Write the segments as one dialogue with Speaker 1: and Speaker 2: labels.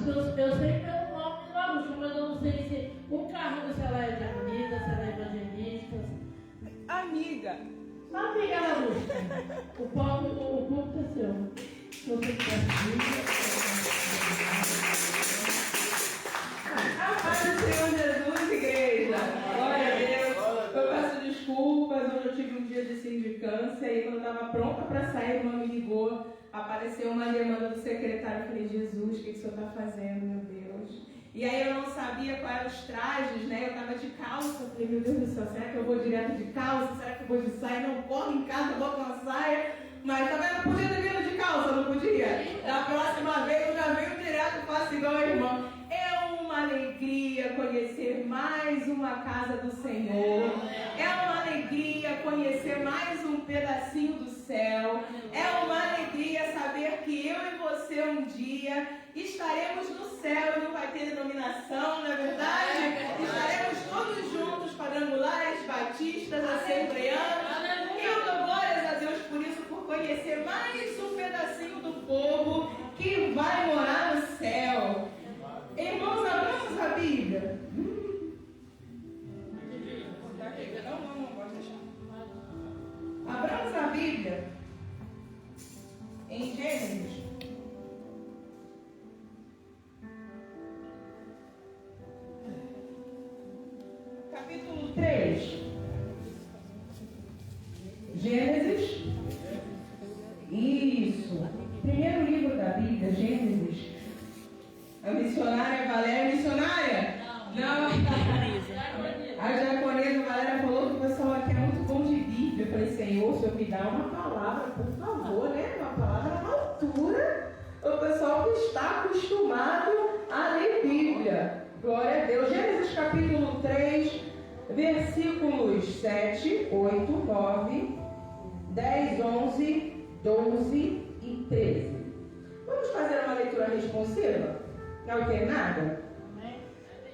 Speaker 1: Eu sei pelo nome de Laúcha, mas eu não sei se o cargo, se ela é de amiga, se ela é evangelista.
Speaker 2: Amiga.
Speaker 1: Amiga Laúcha. O público é seu. Se você quiser
Speaker 2: A paz do Senhor Jesus, igreja. Glória a Deus. Eu peço desculpas, hoje eu tive um dia de sindicância e quando eu estava pronta para sair, o irmão me ligou, apareceu uma demanda do secretário. Eu falei, Jesus, o que o senhor está fazendo, meu Deus? E aí eu não sabia quais eram os trajes, né? Eu estava de calça, eu falei, meu Deus do céu, será que eu vou direto de calça? Será que eu vou de saia? Não corro em casa, eu vou com uma saia. Mas também não podia ter vindo de calça, não podia. Da próxima vez eu já venho direto, faço igual a irmã. É uma alegria conhecer mais uma casa do Senhor. É uma alegria conhecer mais um pedacinho do céu. É uma alegria saber que eu e você um dia estaremos no céu e não vai ter denominação, não é verdade? Estaremos todos juntos, quadrangulares, batistas, assembleanos. E eu dou glórias a Deus por isso, por conhecer mais um pedacinho do povo que vai morar no céu. Irmãos, abramos a Bíblia. Não pode deixar. Abramos a Bíblia em Gênesis. Capítulo 3. Gênesis. Isso. Primeiro livro da Bíblia, Gênesis. A missionária Valéria, missionária? Não. A japonesa Valéria falou que o pessoal aqui é muito bom de Bíblia. Eu falei, Senhor, o Senhor me dá uma palavra, por favor, né? Uma palavra à altura. O pessoal que está acostumado a ler Bíblia. Glória a Deus. Gênesis capítulo 3, versículos 7, 8, 9, 10, 11, 12 e 13. Vamos fazer uma leitura responsiva? Não alternada?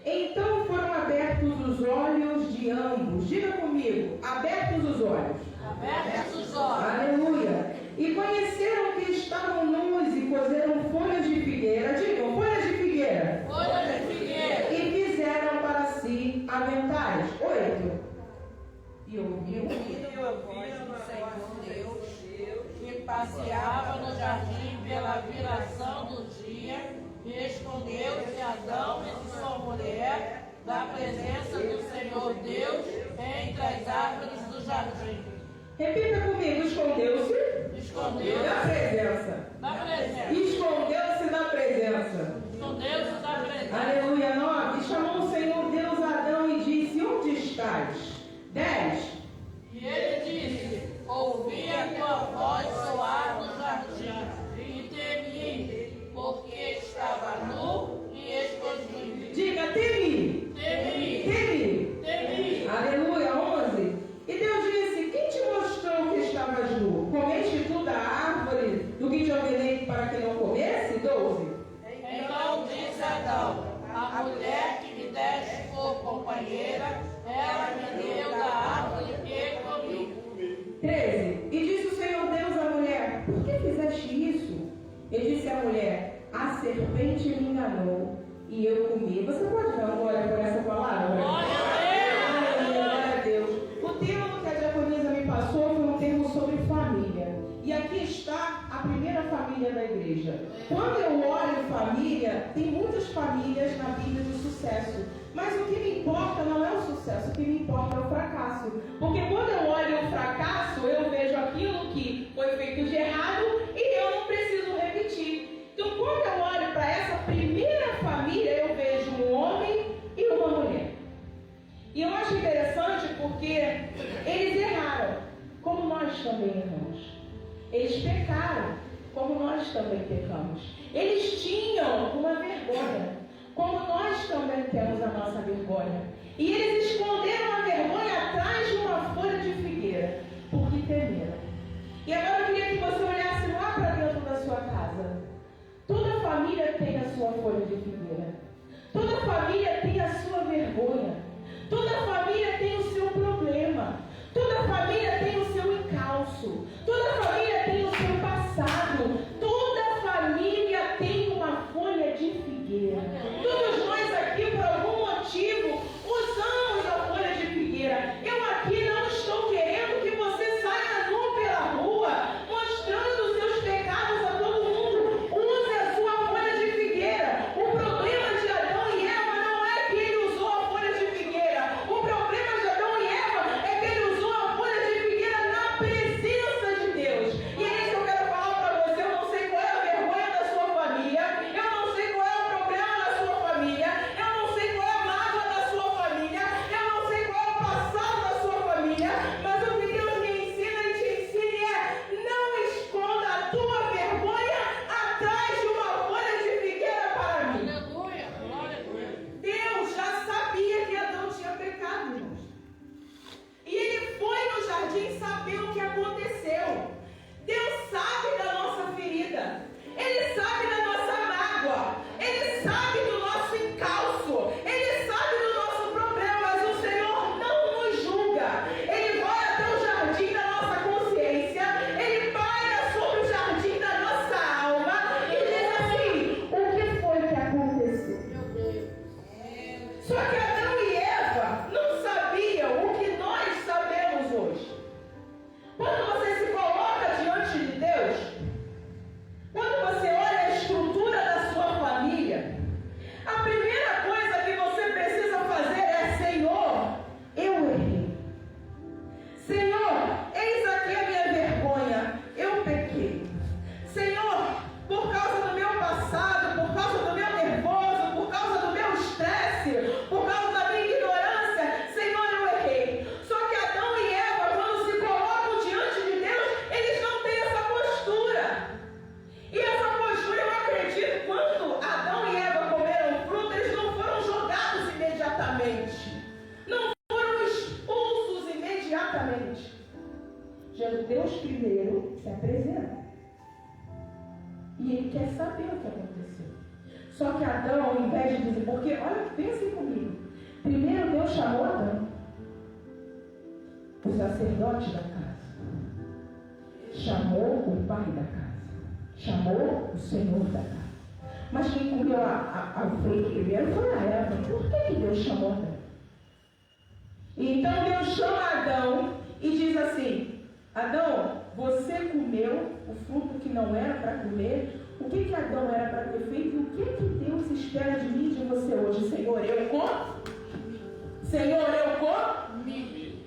Speaker 2: Então foram abertos os olhos de ambos. Diga comigo, abertos os olhos.
Speaker 1: Abertos os olhos.
Speaker 2: Aleluia. E conheceram que estavam nus e cozeram folhas de figueira. Digam, folhas de figueira.
Speaker 1: Folhas de figueira.
Speaker 2: E fizeram para si aventais. 8. E ouviram
Speaker 3: a voz do Senhor Deus, que passeava no jardim pela viração do dia, e escondeu-se Adão e sua mulher da presença do Senhor Deus entre as árvores do jardim.
Speaker 2: Repita comigo, escondeu-se da presença.
Speaker 3: Da presença.
Speaker 2: Escondeu-se da presença.
Speaker 3: Escondeu-se da presença.
Speaker 2: Aleluia. 9. Chamou o Senhor Deus a Adão e disse, onde estás? 10.
Speaker 3: E ele disse, ouvi a tua voz soar no jardim, e temi, porque estava nu e escondido.
Speaker 2: Diga, temi.
Speaker 3: Temi.
Speaker 2: Temi.
Speaker 3: Temi.
Speaker 2: Aleluia. 11. E Deus disse, quem te mostrou que estavas nu? Comeste tu da árvore do que te ordenei para que não comesse? 12.
Speaker 3: Então disse Adão, a mulher que me deste por companheira, ela me deu da árvore que comi.
Speaker 2: 13. E disse o Senhor Deus à mulher, por que fizeste isso? E disse a mulher, a serpente me enganou e eu comi. Você pode dar uma glória por essa palavra? Glória a Deus. O termo que a diaconisa me passou foi um termo sobre família. E aqui está a primeira família da igreja. Quando eu olho família, tem muitas famílias na Bíblia de sucesso. Mas o que me importa não é o sucesso, o que me importa é o fracasso. Porque quando eu olho o fracasso, eu vejo aquilo que foi feito de errado e eu não preciso repetir. Então quando eu olho para essa primeira família, eu vejo um homem e uma mulher. E eu acho interessante porque eles erraram, como nós também erramos. Eles pecaram, como nós também pecamos. Eles tinham uma vergonha, como nós também temos a nossa vergonha. E eles esconderam a vergonha atrás de uma folha de figueira, porque temeram. E agora eu queria que você olhasse lá para dentro da sua casa. Toda família tem a sua folha de figueira. Toda família tem a sua vergonha. Toda família tem o seu problema. Toda família tem o seu encalço. Toda família tem o seu passado. Toda família tem uma folha de figueira. sabe do nosso encalço, Ele sabe do nosso problema, mas o Senhor não nos julga. Ele vai até o jardim da nossa consciência, Ele paira sobre o jardim da nossa alma e diz assim: o que foi que aconteceu? Só que Adão e Eva não sabiam o que nós sabemos hoje. Quando você se coloca diante de Deus, quando você olha a estrutura da sua família, a primeira coisa que você precisa fazer é: Senhor, eu errei. Senhor, eis aqui a minha vergonha, eu pequei. Senhor, por causa do meu passado, por causa do meu nervoso, por causa do meu estresse, por causa da minha ignorância, Senhor, eu errei. Só que Adão e Eva, quando se colocam diante de Deus, eles não têm essa postura. E essa postura, eu acredito, quando Adão e Eva comeram fruto, eles não foram jogados imediatamente. Não foram expulsos imediatamente. Deus primeiro se apresenta. E Ele quer saber o que aconteceu. Só que Adão, ao invés de dizer, porque, olha, pensem comigo. Primeiro Deus chamou Adão, o sacerdote da casa. Chamou o pai da casa. Chamou o Senhor da casa. Mas quem comeu a fruta primeiro foi a Eva. Por que Deus chamou Adão? E então Deus chama Adão e diz assim: Adão, você comeu o fruto que não era para comer. O que Adão era para ter feito? E o que Deus espera de mim e de você hoje? Senhor, eu comi. Senhor, eu comi.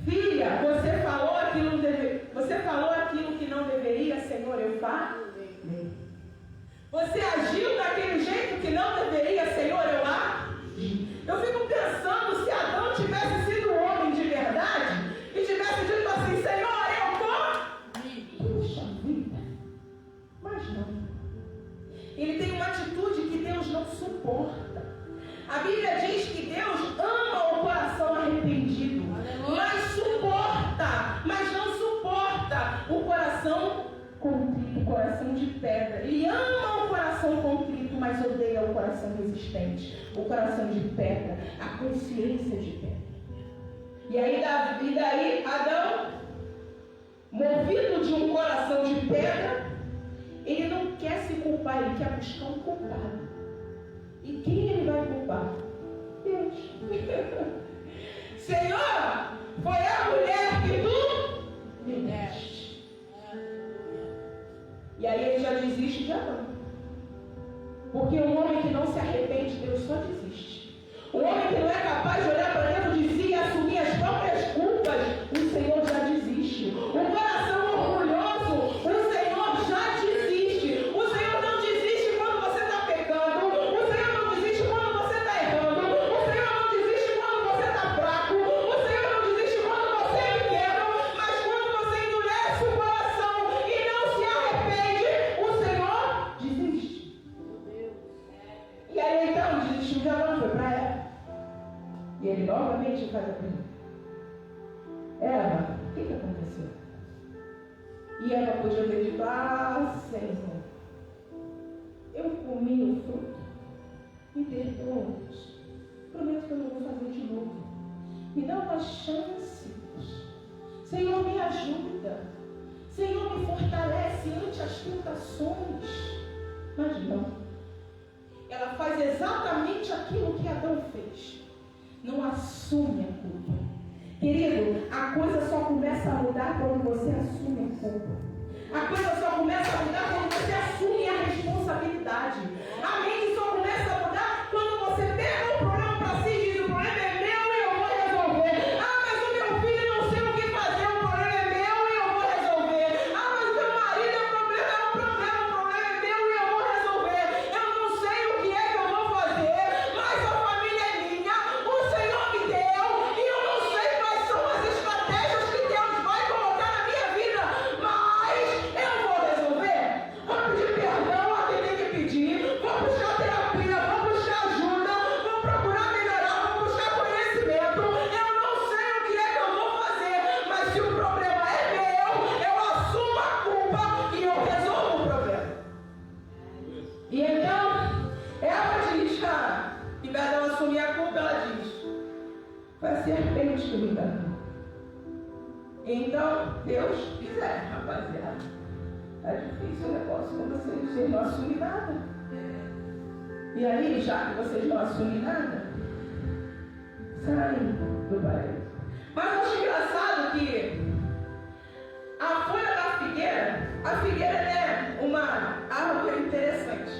Speaker 2: Filha, você falou aquilo que não deveria. Senhor, eu falei. Você agiu daquele jeito que não deveria. Senhor, eu agi. Eu fico pensando, se Adão tivesse sido um homem de verdade e tivesse dito assim: Senhor, eu comi. Puxa vida. Mas não. Ele tem uma atitude que Deus não suporta. A Bíblia diz que Deus ama o coração arrependido, mas não suporta o coração contrito, o coração de pedra. Ele ama o coração contrito, mas odeia o coração resistente, o coração de pedra, a consciência de pedra. E daí Adão, movido de um coração de pedra, ele não quer se culpar, ele quer buscar um culpado. E quem ele vai culpar? Deus. Senhor, foi a mulher que tu me deste. E aí ele já desiste de Adão. Porque um homem que não se arrepende, Deus só desiste. Um homem que não é capaz de olhar para dentro de si e assumir as próprias culpas, o Senhor já desiste. O coração orgulhoso, o Senhor já desiste. O Senhor não desiste quando você está pecando. O Senhor não desiste quando você está errando. O Senhor não desiste quando você está fraco. O Senhor não desiste quando você é pequeno. Mas quando você endurece o coração e não se arrepende, o Senhor desiste. E aí então desistiu de Adão, foi para ela. E ele novamente faz a pergunta: Eva, o que aconteceu? E Eva podia ter dito: Senhor, eu comi o fruto, me perdoa, Deus. Prometo que eu não vou fazer de novo. Me dá uma chance, Deus. Senhor, me ajuda. Senhor, me fortalece ante as tentações. Mas não. Ela faz exatamente aquilo que Adão fez. Não assume a culpa. Querido, a coisa só começa a mudar quando você assume a culpa. A coisa só começa a mudar quando você assume a responsabilidade. A mente só começa a mudar quando você pega o problema para si e diz: o problema é meu e eu vou resolver. Mas o meu filho não sei o que fazer, o problema é meu e eu vou resolver. Mas o meu marido é o problema é meu e eu vou resolver. Eu não sei o que é que eu vou fazer, mas a família é minha, o Senhor me deu e eu não sei quais são as estratégias que Deus vai colocar na minha vida, mas eu vou resolver. Vou pedir perdão a quem tem que pedir, vou serpente que me enganou. Então, Deus quiser, rapaziada. É difícil o negócio com vocês não assumem nada. E aí, já que vocês não assumem nada, saem do paraíso. Mas eu acho engraçado que a folha da a figueira é uma árvore interessante.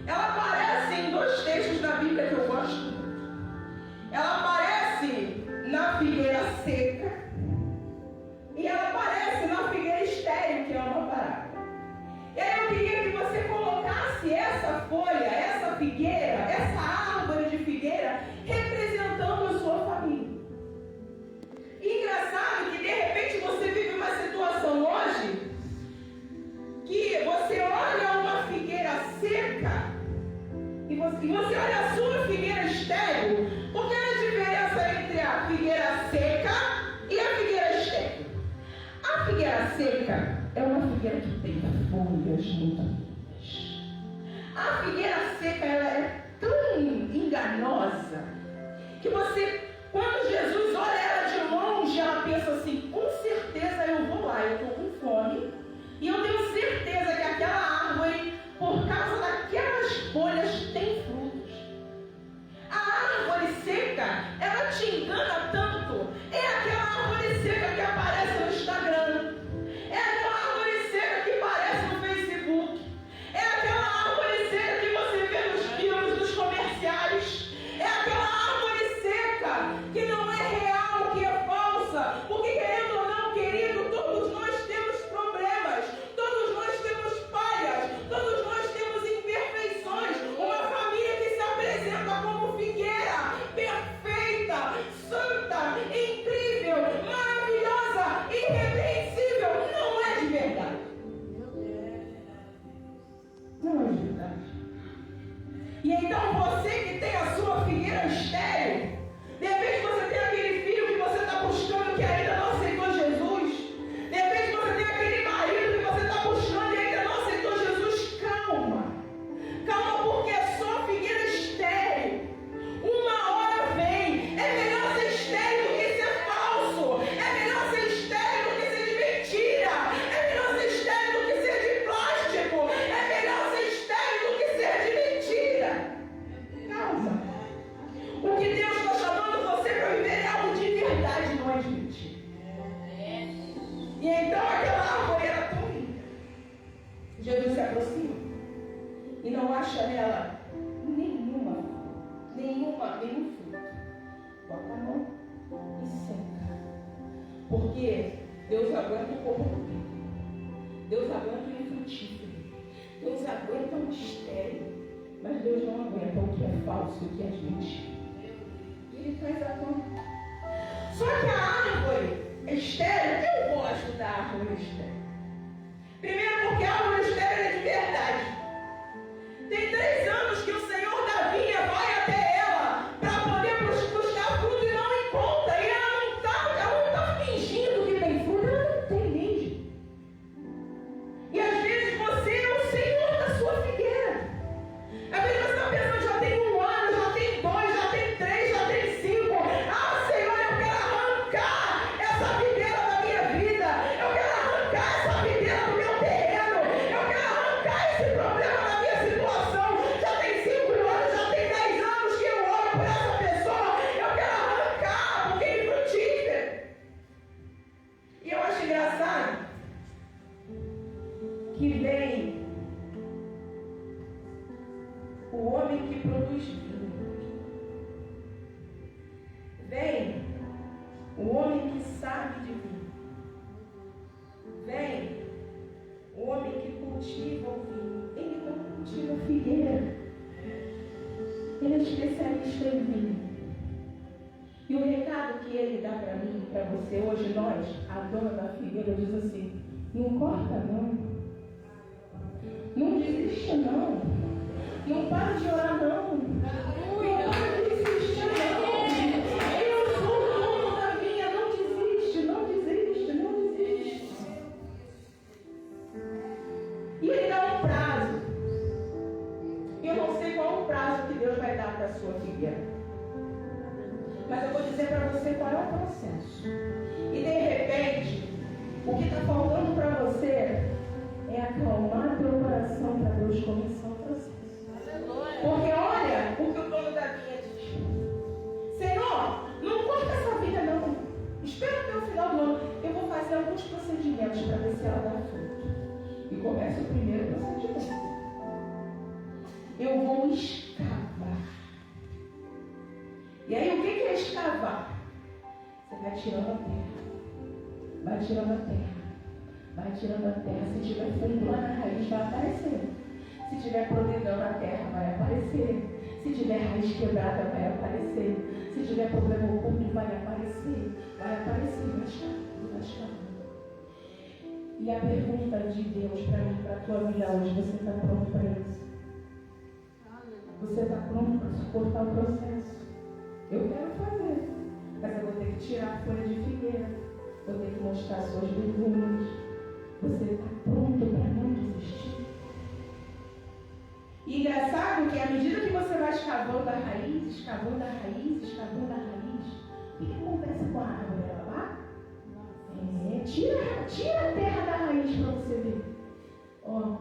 Speaker 2: Ela aparece em 2 textos da Bíblia que eu gosto muito. Ela aparece na figueira seca e ela aparece na figueira estéril, que é uma parada. E aí eu queria que você colocasse essa folha, essa figueira, essa árvore de figueira, representando a sua família. E engraçado que de repente você vive uma situação hoje que você olha uma figueira seca e você olha a sua figueira estéril. Qual é a diferença entre a figueira seca e a figueira estéril? A figueira seca é uma figueira que tem folhas muito lindas. A figueira seca ela é tão enganosa que você, quando Jesus olha ela de longe, ela pensa assim: com certeza eu vou lá, eu estou com fome e eu tenho certeza que aquela árvore, por causa daquelas folhas, tem frutos. A árvore seca, ela te engana tanto. É aquela árvore seca que aparece no Instagram. É aquela árvore seca que aparece no Facebook. É aquela árvore seca que você vê nos filmes, nos comerciais. É aquela árvore seca que não é real, que é falsa. Porque, querendo ou não, querido, todos nós temos problemas. Todos nós temos falhas. Todos nós temos imperfeições. Uma família que se apresenta como figueira, perfeita, santa, incrível, maravilhosa, irrepreensível, não é de verdade. Não é de verdade. E então você que tem a sua figueira estéril, de repente você tem aquele filho que você está buscando que ainda não aceitou Jesus, de repente você tem aquele marido que você está buscando e ainda não aceitou Jesus. Calma, calma, porque é só figueira estéril. Uma hora vem. É melhor ser estéril do que ser falso. É melhor ser estéril do que ser de mentira. É melhor ser estéril do que ser de plástico. É melhor ser estéril do que ser de mentira. Calma. O que Deus está chamando você para viver é algo de verdade, não é de mentira. E então aquela árvore era tão linda. Jesus se aproxima e não acha nela nenhum fruto. Bota a mão e senta. Porque Deus aguenta o corpo do filho. Deus aguenta o infrutífero. Deus aguenta o estéril. Mas Deus não aguenta o que é falso, o que é mentira. E Ele traz a mão. Só que a árvore estéril, eu gosto da árvore estéril. Primeiro porque a árvore estéril é de verdade. Tem 3 anos que o Senhor da vinha vai até ela para poder buscar fruto e não encontra. E ela não está fingindo que tem fruto, ela não tem mesmo. E às vezes você é o Senhor da sua figueira. Às vezes você está pensando, já tem 1 ano, já tem 2, já tem 3, já tem 5. Ah, Senhor, eu quero arrancar essa figueira da minha vida. Eu quero arrancar essa figueira do meu terreno. Eu quero arrancar esse problema da minha situação. Já tem 5 anos, já tem 10 anos que eu oro por essa pessoa. Eu quero arrancar, porque é infrutífero. E eu acho engraçado que vem o homem que produz vinho. Vem o homem que sabe de vinho. Vem o homem que cultiva o vinho. Ele não cultiva figueira. Ele é especialista em vinho. E o recado que ele dá para mim e para você hoje, nós, a dona da figueira, diz assim: não corta não. Não desiste não. Não para de orar não. Não para de desistir não. Eu sou o dono da vinha. Não desiste, não desiste, não desiste. E ele dá um prazo. Eu não sei qual o prazo que Deus vai dar para a sua figueira. Mas eu vou dizer para você qual é o processo. E de repente, o que está faltando para você é acalmar teu coração para Deus começar o processo. Porque olha o que o dono da vinha diz. Senhor, não corta essa vinha não. Espera até o final do ano. Eu vou fazer alguns procedimentos para ver se ela dá fruto. E começa o primeiro procedimento. Eu vou escavar. E aí o que é escavar? Você vai tirando a terra. Vai tirando a terra. Vai tirando a terra. Se tiver fundo lá na raiz, vai aparecer. Se tiver protegendo a terra, vai aparecer. Se tiver raiz quebrada, vai aparecer. Se tiver problema oculto, vai aparecer. Vai aparecer, vai escavando, vai escavando. E a pergunta de Deus para mim, para a tua vida hoje, você está pronto para isso? Você está pronto para suportar o processo? Eu quero fazer, mas eu vou ter que tirar a folha de figueira. Vou ter que mostrar suas vergonhas. Você está pronto para não desistir? E engraçado que à medida que você vai escavando a raiz, escavando a raiz, escavando a raiz, o que acontece com a árvore? Ela lá? Tira a terra da raiz para você ver.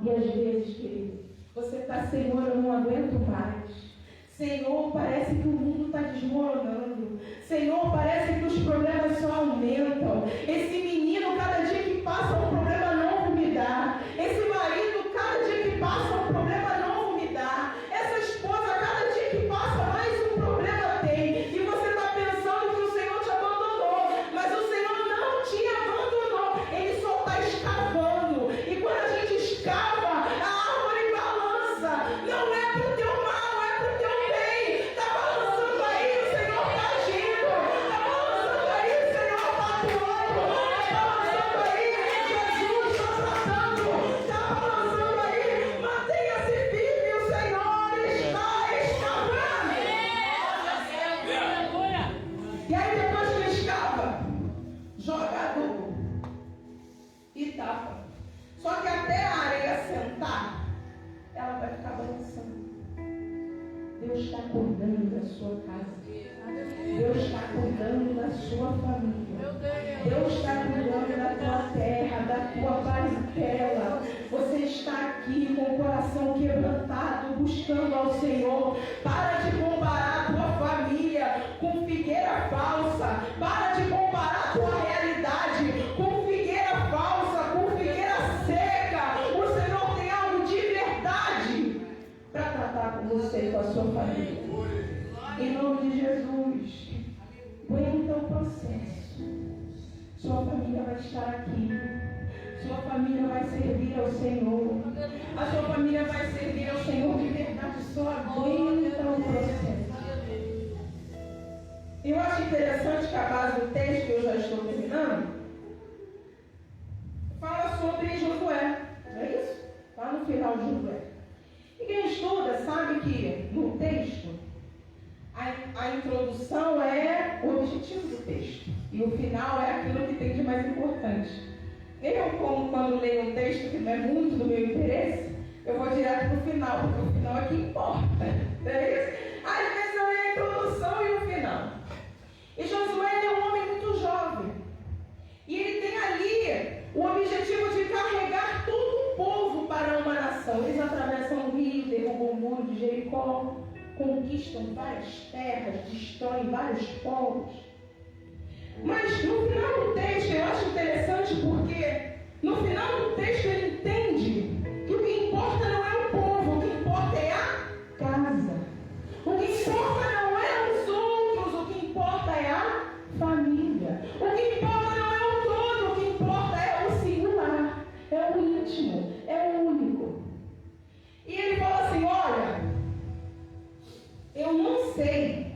Speaker 2: E às vezes, querido, você está, Senhor, eu não aguento mais. Senhor, parece que o mundo está desmoronando. Senhor, parece que os problemas só aumentam. Esse menino, cada dia que passa, um problema novo me dá. Esse marido, cada dia que passa, um problema novo me dá. Essa esposa, cada dia que passa, mais um problema tem. E você está pensando que o Senhor te abandonou. Mas o Senhor não te abandonou. Ele só está escavando. E quando a gente escava, a árvore balança. Não é para o teu mal, é para o teu bem. Está balançando aí, o Senhor está agindo. Está balançando aí, o Senhor está atuando. Está balançando aí, Jesus está tratando. Está balançando aí, mantenha-se firme, o Senhor está escavando. E aí depois que escava, joga adubo e tapa. Só que até a areia sentar, ela vai ficar balançando. Deus está cuidando da sua casa. Deus está cuidando da sua família. Deus está cuidando da tua terra, da tua parentela. Você está aqui com o coração quebrantado, buscando ao Senhor. Para de comparar a tua família com figueira falsa. Para de comparar a tua realidade com figueira falsa, com figueira seca. O Senhor tem algo de verdade para tratar com você e com a sua família. Em nome de Jesus, aguenta o processo. Sua família vai estar aqui. Sua família vai servir ao Senhor. A sua família vai servir ao Senhor de verdade. Só aguenta o processo. Eu acho interessante que a base do texto, que eu já estou terminando, fala sobre Josué. Não é isso? Lá no final de Josué. E quem estuda sabe que no texto, a introdução é o objetivo do texto. E o final é aquilo que tem de mais importante. Eu, quando leio um texto que não é muito do meu interesse, eu vou direto para o final, porque o final é que importa. Não é isso? Às vezes eu leio a introdução e o final. E Josué é um homem muito jovem. E ele tem ali o objetivo de carregar todo um povo para uma nação. Eles atravessam o rio, derrubam o muro de Jericó, conquistam várias terras, destroem vários povos. Mas no final do texto, eu acho interessante porque no final do texto ele entende que o que importa não é o povo, o que importa é a casa. O que importa não é os outros, o que importa é a família. O que importa não é o todo, o que importa é o singular, é o íntimo, é o único. E ele fala assim, olha, eu não sei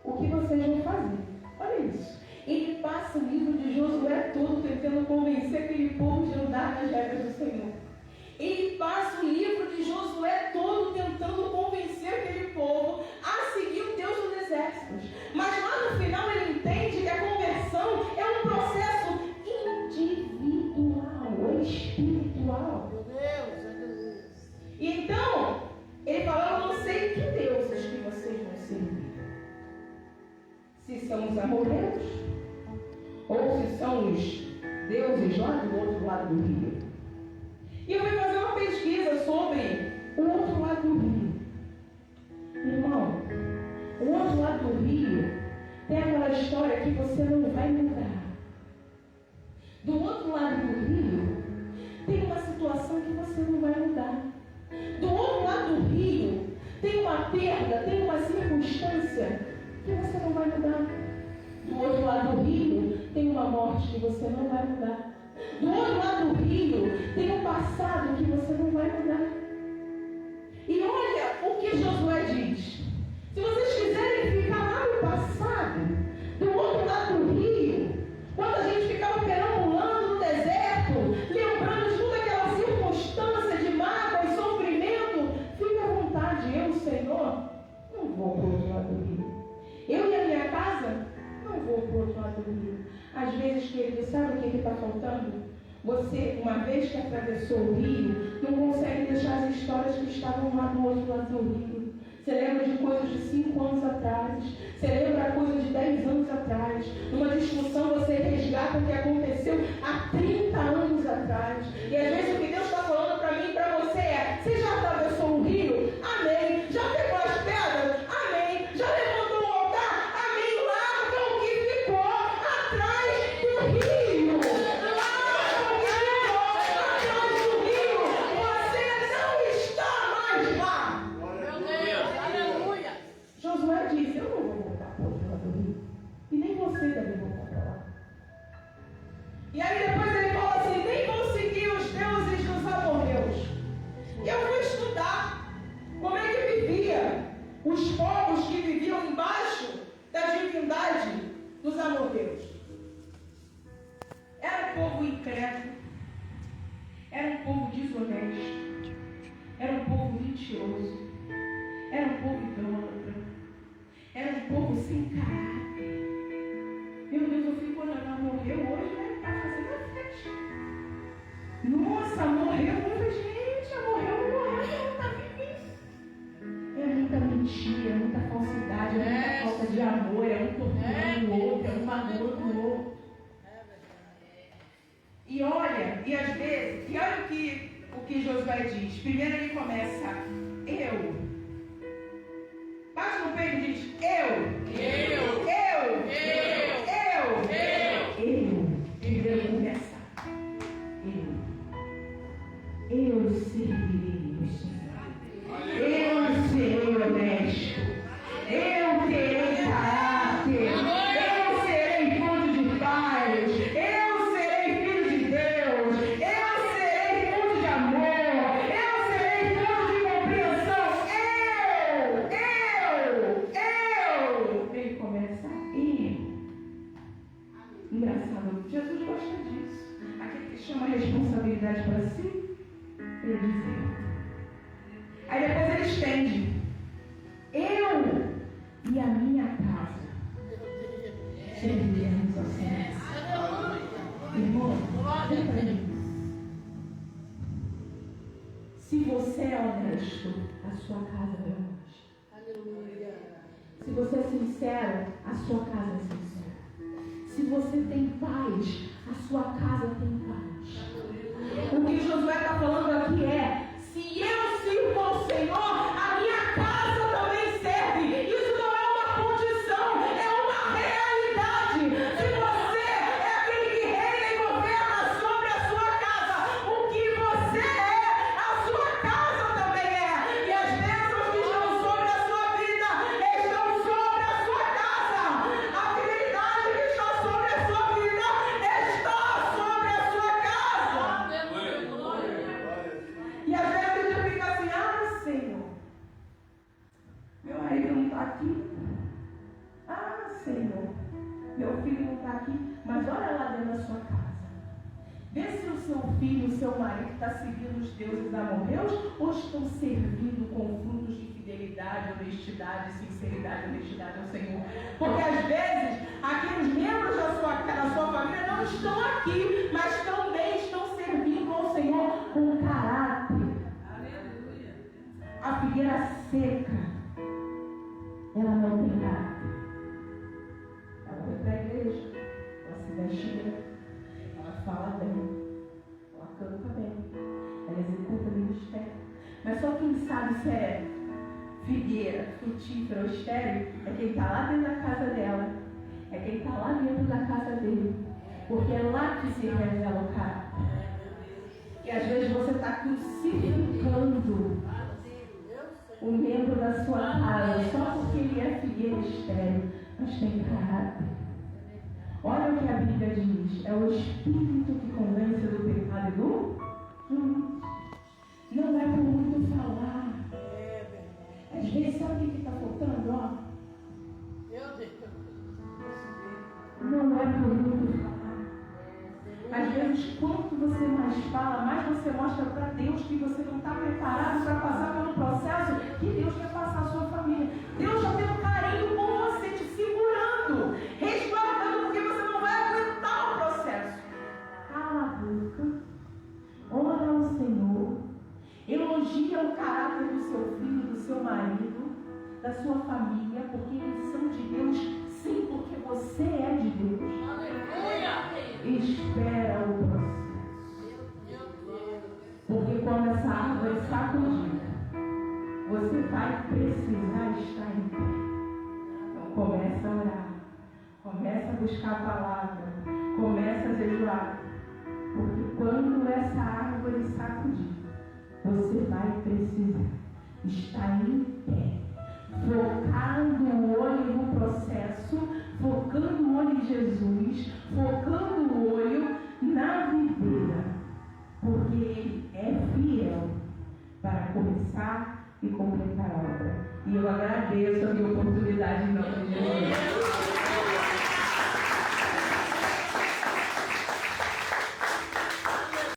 Speaker 2: o que vocês vão fazer. Olha isso. Ele passa o livro de Josué todo tentando convencer aquele povo de andar nas regras do Senhor. Ele passa o livro de Josué todo tentando convencer aquele povo a seguir o Deus dos exércitos. Mas lá no final ele entende que a conversão é um processo individual, espiritual.
Speaker 3: Meu Deus.
Speaker 2: E então, ele fala, eu não sei que deuses que vocês vão servir. lá do outro lado do rio. E eu fui fazer uma pesquisa sobre o outro lado do rio. Irmão, o outro lado do rio tem aquela história que você não vai mudar. Do outro lado do rio tem uma situação que você não vai mudar. Do outro lado do rio tem uma perda, tem uma circunstância que você não vai mudar. Do outro lado do rio tem uma morte que você não vai mudar. Do outro lado do rio tem um passado que você não vai mudar. E olha o que Josué diz. Se vocês quiserem ficar lá no passado, do outro lado do rio, quando a gente ficava perambulando no deserto, lembrando de toda aquela circunstância de mágoa e sofrimento, fique à vontade. Eu, Senhor, não vou para o outro lado do rio. Eu e a minha casa, não vou para o outro lado do rio. Às vezes, querido, sabe o que está faltando? Você, uma vez que atravessou o rio, não consegue deixar as histórias que estavam lá do outro lado do rio. Você lembra de coisas de 5 anos atrás. Você lembra coisas de 10 anos atrás. Numa discussão você resgata o que aconteceu há 30 anos atrás. E às vezes o que Deus está falando para mim e para você é: você já atravessou o rio? Amém. Já pegou as pedras? Amém. Já levantou o altar? Amém. Larga o que ficou atrás do rio. Larga o que ficou atrás do rio. Você não está mais lá.
Speaker 3: Meu Deus, aleluia.
Speaker 2: Josué disse: eu não vou voltar para o outro lado do rio. E nem você deve voltar para lá. E aí depois ele fala assim: nem vão seguir os deuses dos amorreus. E eu fui estudar como é que vivia os povos que viviam embaixo da divindade dos amorreus. Era um povo incrédulo, era um povo desonesto, era um povo mentiroso, era um povo idólatra, era um povo sem caráter. Meu Deus, eu fico olhando, morreu hoje, né? Está fazendo a festa. Nossa, morreu muita gente, morreu, não está vivo. É muita mentira, é muita falsidade, é muita falta de amor, é um torturando o outro, é um magoando o outro. E olha, e às vezes, e olha o que Josué diz. Primeiro ele começa: eu. Bate no peito e diz: eu. Primeiro começa: eu servirei o Senhor. Eu serei honesto. Eu terei caráter. Eu serei fonte de paz. Eu serei filho de Deus. Eu serei fonte de amor. Eu serei fonte de compreensão. Eu. Ele começa: eu. Engraçado, Jesus gosta disso. Aquele que chama a responsabilidade para si, ele diz eu. Aí depois ele estende: eu e a minha casa serviremos ao Senhor. Irmão, lembra disso. Se você é honesto, a sua casa é honesta.
Speaker 3: Aleluia.
Speaker 2: Se você é sincero, a sua casa é sincera. Se você tem paz, a sua casa tem paz. O que Josué está falando aqui é: se eu sirvo ao Senhor, a minha casa também serve. Isso não é uma condição, é uma realidade. Se você é aquele que reina e governa sobre a sua casa, o que você é, a sua casa também é. E as bênçãos que estão sobre a sua vida estão sobre a sua casa. A fidelidade que está sobre a sua vida está sobre a sua casa. E às vezes a gente fica assim: ah, Senhor, meu marido não está aqui. Ah, Senhor, meu filho não está aqui. Mas olha lá dentro da sua casa. Vê se o seu filho, o seu marido está seguindo os deuses amorreus ou estão servindo com frutos de fidelidade, honestidade, sinceridade, honestidade ao Senhor. Porque às vezes aqui os membros da sua família não estão aqui, mas também estão servindo ao Senhor com caráter.
Speaker 3: Aleluia.
Speaker 2: A figueira seca, ela não tem caráter. Ela vai para a igreja, ela se veste bem, ela fala bem, figueira frutífera ou estéril é quem está lá dentro da casa dela, é quem está lá dentro da casa dele, porque é lá que se revela o caráter. E às vezes você está crucificando o membro da sua casa só porque ele é figueira estéril, mas tem caráter. Olha o que a Bíblia diz: é o Espírito que convence do pecado e do juízo. Não é por muito falar. Às vezes, sabe o que está faltando? Ó? Não é por muito falar. Às vezes, quanto você mais fala, mais você mostra para Deus que você não está preparado para passar pelo processo que Deus quer passar a sua família. Deus já tem um carinho por você, te segurando, resguardando, porque você não vai aguentar o processo. Cala a boca, ora ao Senhor, elogia o caráter do seu filho, do seu marido, da sua família, porque eles são de Deus, sim, porque você é de Deus.
Speaker 3: Aleluia!
Speaker 2: Espera o processo. Porque quando essa árvore sacudir, você vai precisar estar em pé. Então começa a orar, começa a buscar a palavra, começa a jejuar. Porque quando essa árvore sacudir, você vai precisar estar em pé, focando o olho no processo, focando o olho em Jesus, focando o olho na videira, porque Ele é fiel para começar e completar a obra. E eu agradeço a meu